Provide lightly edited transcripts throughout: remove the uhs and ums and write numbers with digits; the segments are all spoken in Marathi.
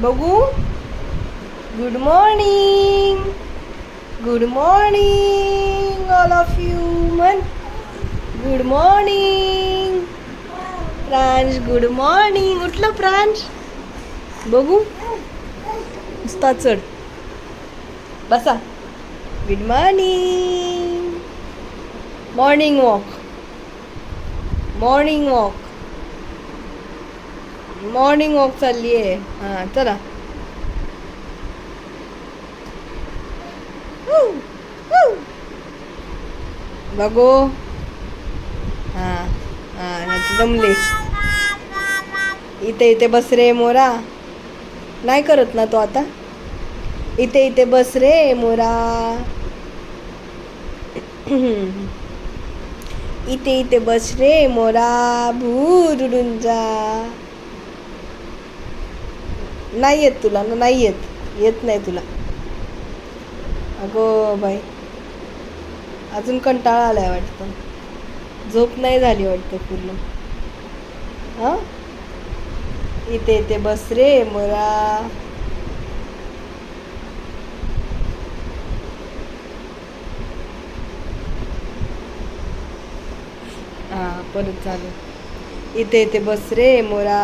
बघू. Good morning. Good morning all of you. मन good morning. Pransh good morning. उठलं प्रांश. बघू. नुसता चढ. बसा. Good morning. Morning walk. Morning walk. Morning walk चालली आहे. हां चला. बघू. हां हां जमले. इथे इथे बस रे मोरा. नाही करत ना तो आता. इथे इथे बस रे मोरा. इथे इथे बस रे मोरा. भूर उडून जा. नाही येत तुला ना. नाही येत. येत नाही तुला. अगो बाई. अजून कंटाळा आलाय वाटतं. झोप नाही झाली वाटतं पूर्ण. हां इथे इथे बस रे मोरा. हां परत चालू. इथे इथे बस रे मोरा.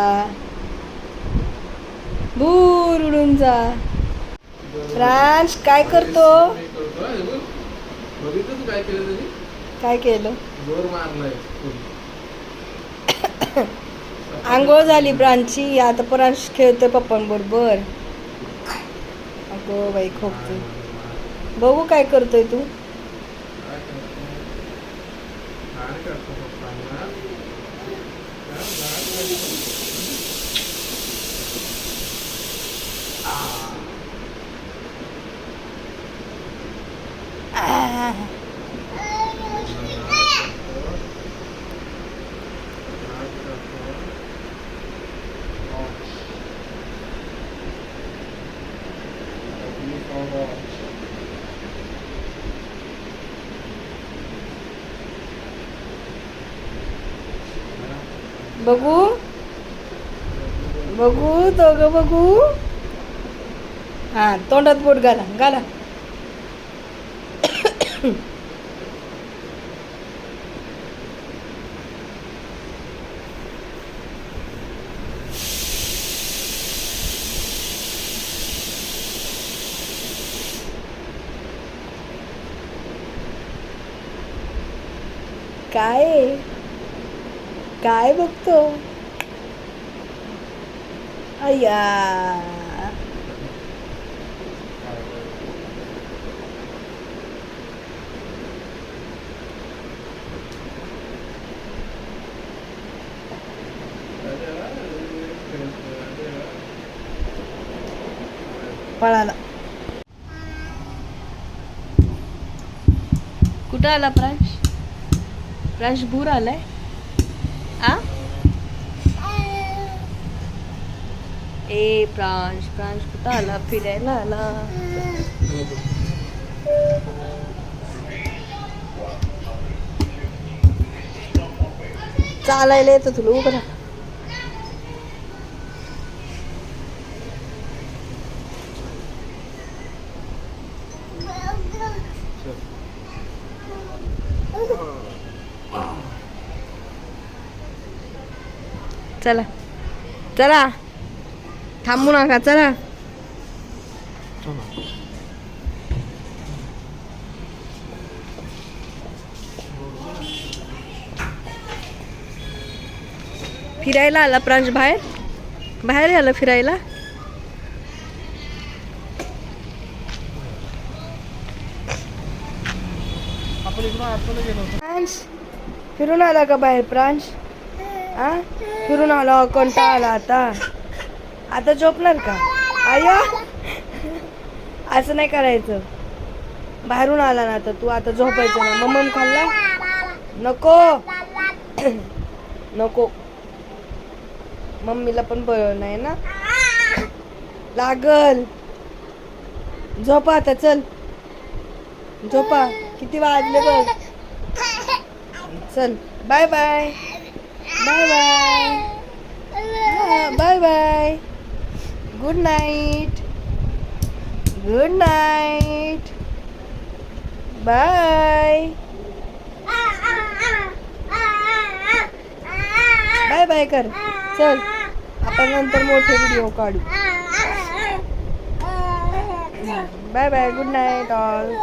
भूर उडून जा. फ्रांस काय करतो. काय केलं. आंघोळ झाली प्रांची. आता प्रांश खेळतोय पप्पांबरोबर. अगो बाई खोकतोय. बघू काय करतोय तू. बघू. बघू दोघं बघू. हां तोंडात बोट घाला. घाला. काय काय बघतो. अय्या. पळाला. कुठं आला प्रांश. प्रांश भूर आलाय. आ ए प्रांश. प्रांश कुठं आला. फिरायला आला. चालायला येतं तुला. उभं राहा. चला चला. थांबू नका. चला. फिरायला आला प्रांश. बाहेर बाहेर आला फिरायला. प्रांश फिरून आला का बाहेर. प्रांश आ फिरून आला. कंटाळा आला. आता झोपणार का. आया असं नाही करायचं. बाहेरून आला ना आता तू. आता झोपायचं ना. मम्मम खाल्ला. नको नको. मम्मीला पण बरं नाही ना. लागल. झोपा आता. चल झोपा. किती वाजले बघ. चल bye bye. Bye bye. Bye bye. Good night. Good night. Bye. Bye bye कर. चल आपण नंतर मोठे व्हिडिओ काढू. Bye bye. Good night all.